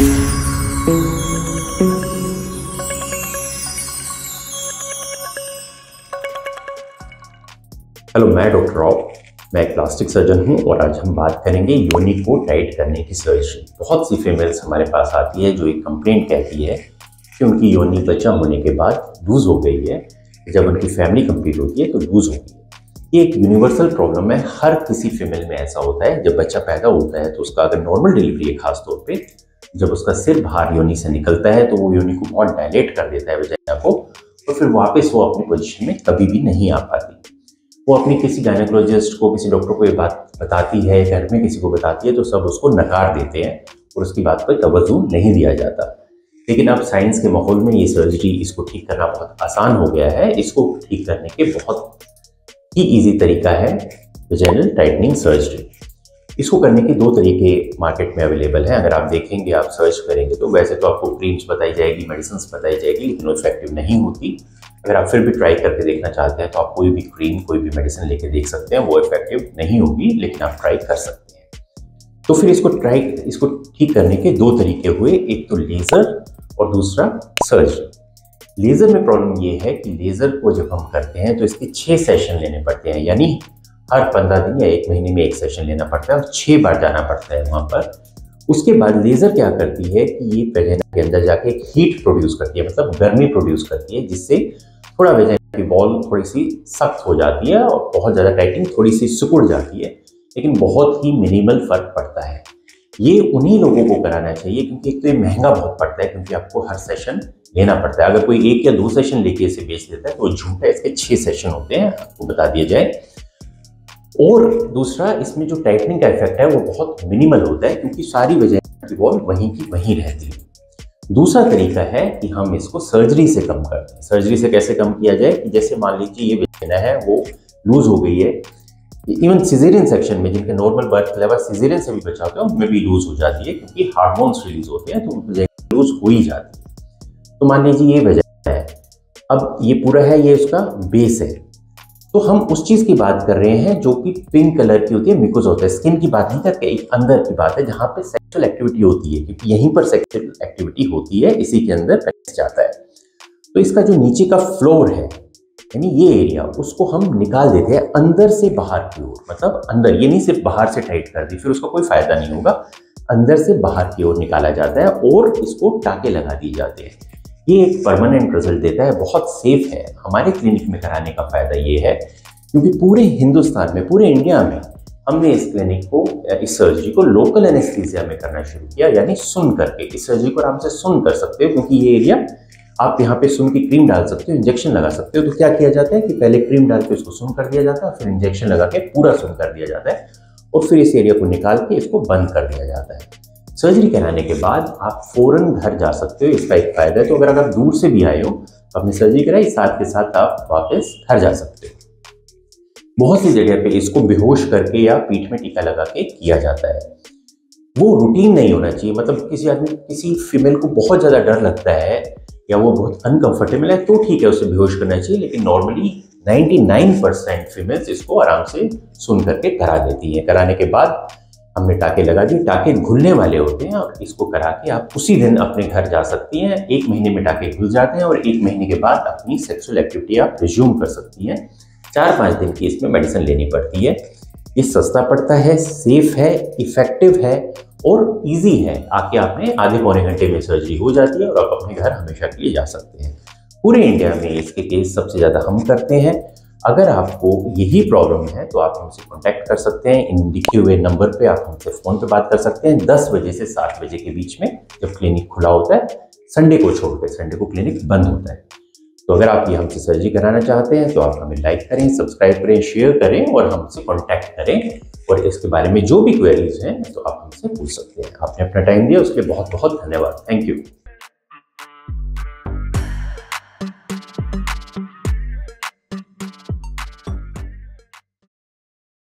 Hello, मैं doctor Rao. मैं एक प्लास्टिक सर्जन हूं और आज हम बात करेंगे योनि को टाइट करने की सर्जरी। बहुत सी फीमेल्स हमारे पास आती है जो एक कंप्लेंट कहती है कि उनकी योनि बच्चा होने के बाद लूज हो गई है। जब उनकी फैमिली कंप्लीट होती है तो लूज होती है। ये एक यूनिवर्सल प्रॉब्लम है, हर किसी फीमेल में ऐसा होता है। जब बच्चा पैदा होता है तो उसका अगर नॉर्मल डिलीवरी है, खासतौर पे जब उसका सिर बाहर योनि से निकलता है तो वो योनि को बहुत डायलेट कर देता है वजाइना को, और फिर वापस वो अपनी पोजीशन में कभी भी नहीं आ पाती। वो अपनी किसी गायनेकोलॉजिस्ट को, किसी डॉक्टर को ये बात बताती है, घर में किसी को बताती है तो सब उसको नकार देते हैं और उसकी बात पर तवज्जो नहीं दिया जाता। लेकिन अब साइंस के माहौल में ये सर्जरी, इसको ठीक करना बहुत आसान हो गया है। इसको ठीक करने के बहुत ही ईजी तरीका है वजाइनल टाइटनिंग सर्जरी। इसको करने के 2 तरीके मार्केट में अवेलेबल हैं। अगर आप देखेंगे, आप सर्च करेंगे तो वैसे तो आपको क्रीम्स बताई जाएगी, मेडिसिन बताई जाएगी, लेकिन वो इफेक्टिव नहीं होती। अगर आप फिर भी ट्राई करके देखना चाहते हैं तो आप कोई भी क्रीम, कोई भी मेडिसिन लेके देख सकते हैं। वो इफेक्टिव नहीं होगी, लेकिन आप ट्राई कर सकते हैं। तो फिर इसको ठीक करने के 2 तरीके हुए, एक तो लेज़र और दूसरा सर्जरी। लेज़र में प्रॉब्लम ये है कि लेज़र को जब हम करते हैं तो इसके 6 सेशन लेने पड़ते हैं, यानी हर 15 दिन या 1 महीने में 1 सेशन लेना पड़ता है और 6 बार जाना पड़ता है वहाँ पर। उसके बाद लेज़र क्या करती है कि ये वजाइना के अंदर जाके एक हीट प्रोड्यूस करती है, मतलब गर्मी प्रोड्यूस करती है, जिससे थोड़ा वजाइना की वॉल थोड़ी सी सख्त हो जाती है और बहुत ज़्यादा टाइटिंग थोड़ी सी सिकुड़ जाती है, लेकिन बहुत ही मिनिमल फर्क पड़ता है। ये उन्हीं लोगों को कराना चाहिए, क्योंकि एक तो ये महंगा बहुत पड़ता है, क्योंकि आपको हर सेशन लेना पड़ता है। अगर कोई 1 या 2 सेशन लेके इसे बेच देता है तो वो झूठ है। इसके 6 सेशन होते हैं, आपको बता दिया जाए। और दूसरा, इसमें जो टाइटनिंग का इफेक्ट है वो बहुत मिनिमल होता है, क्योंकि सारी वजाइना की वॉल वहीं की वहीं रहती है। दूसरा तरीका है कि हम इसको सर्जरी से कम करते हैं। सर्जरी से कैसे कम किया जाए कि जैसे मान लीजिए ये वजाइना है वो लूज हो गई है, इवन सिजेरियन सेक्शन में जिनके नॉर्मल बर्थ लेवल सिजेरियन से भी बचाते हैं उनमें भी लूज हो जाती है, क्योंकि हार्मोन्स रिलीज होते हैं तो वजाइना लूज हो ही जाती है। तो मान लीजिए ये वजाइना है, अब ये पूरा है, ये उसका बेस है। तो हम उस चीज की बात कर रहे हैं जो कि पिंक कलर की होती है, म्यूकोसा होता है। स्किन की बात नहीं करके एक अंदर की बात है, जहां पे सेक्सुअल एक्टिविटी होती है, क्योंकि यहीं पर सेक्सुअल एक्टिविटी होती है, इसी के अंदर पेनिस जाता है। तो इसका जो नीचे का फ्लोर है, यानी ये एरिया, उसको हम निकाल देते हैं अंदर से बाहर की ओर। मतलब अंदर, ये नहीं सिर्फ बाहर से टाइट कर दी, फिर उसका कोई फायदा नहीं होगा। अंदर से बाहर की ओर निकाला जाता है और इसको टाके लगा दिए जाते हैं। ये एक परमानेंट रिजल्ट देता है, बहुत सेफ है। हमारे क्लिनिक में कराने का फायदा ये है क्योंकि पूरे हिंदुस्तान में, पूरे इंडिया में हमने इस क्लिनिक को, इस सर्जरी को लोकल एनेस्थीसिया में करना शुरू किया, यानी सुन करके। इस सर्जरी को आराम से सुन कर सकते हो, क्योंकि ये एरिया आप यहाँ पे सुन की क्रीम डाल सकते हो, इंजेक्शन लगा सकते हो। तो क्या किया जाता है कि पहले क्रीम डाल के उसको सुन कर दिया जाता है, फिर इंजेक्शन लगा के पूरा सुन कर दिया जाता है, और फिर इस एरिया को निकाल के इसको बंद कर दिया जाता है। सर्जरी कराने के बाद आप फौरन घर जा सकते हो, इसका एक फायदा है। तो अगर आप दूर से भी आए हो, आपने सर्जरी कराई, साथ के साथ आप वापस घर जा सकते हो। बहुत सी जगह पे इसको बेहोश करके या पीठ में टीका लगा के किया जाता है। वो रूटीन नहीं होना चाहिए। मतलब किसी फीमेल को बहुत ज़्यादा डर लगता है या वो बहुत अनकंफर्टेबल है तो ठीक है, उसे बेहोश करना चाहिए, लेकिन नॉर्मली 99% फीमेल्स इसको आराम से सुन करके करा देती हैं। कराने के बाद हमने टाके लगा दिए, टाके घुलने वाले होते हैं, और इसको करा के आप उसी दिन अपने घर जा सकती हैं। 1 महीने में टाके घुल जाते हैं और 1 महीने के बाद अपनी सेक्सुअल एक्टिविटी आप रिज्यूम कर सकती हैं। 4-5 दिन की इसमें मेडिसिन लेनी पड़ती है। ये सस्ता पड़ता है, सेफ है, इफेक्टिव है और इजी है। आके आपने आधे पौने घंटे में सर्जरी हो जाती है और आप अपने घर हमेशा के लिए जा सकते हैं। पूरे इंडिया में इसके केस सबसे ज़्यादा हम करते हैं। अगर आपको यही प्रॉब्लम है तो आप हमसे कांटेक्ट कर सकते हैं। इन लिखे हुए नंबर पे आप हमसे फ़ोन पे बात कर सकते हैं 10 बजे से 7 बजे के बीच में, जब क्लिनिक खुला होता है। संडे को छोड़कर, संडे को क्लिनिक बंद होता है। तो अगर आप ये हमसे सर्जरी कराना चाहते हैं तो आप हमें लाइक करें, सब्सक्राइब करें, शेयर करें और हमसे कांटेक्ट करें। और इसके बारे में जो भी क्वेरीज हैं तो आप हमसे पूछ सकते हैं। आपने अपना टाइम दिया, उसके लिए बहुत बहुत धन्यवाद। Thank you.